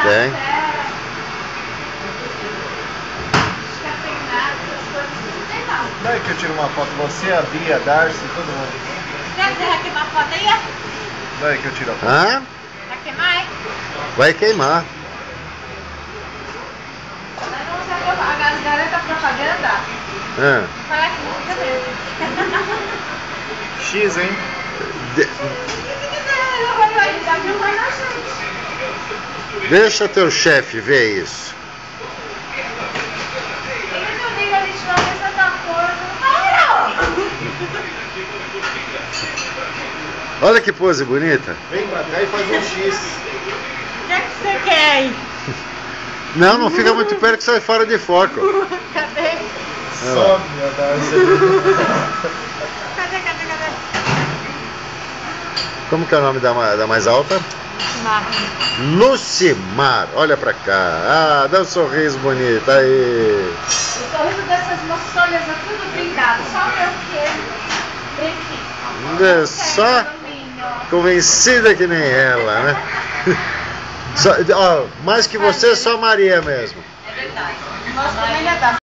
Tem. Daí que eu tiro uma foto, você, a Bia, a Darcy, todo mundo. Quer aqui uma foto aí? Daí que eu tiro a foto. Hã? Vai queimar, hein? Vai queimar. A garota propaganda parece muito mesmo. X, hein? Deixa teu chefe ver isso. Olha que pose bonita. Vem pra cá e faz um X. O que você quer aí? Não, não fica muito perto que sai fora de foco. Cadê? Sobe a Darcy. Cadê? Como que é o nome da mais alta? Lucimar. Olha pra cá. Ah, dá um sorriso bonito. Aí. O sorriso dessas moçolhas é tudo brindado. Só o meu pequeno branquinho. Só convencida que nem ela, né? Só, ó, mais que você, só Maria mesmo. É verdade. Nossa, família dá.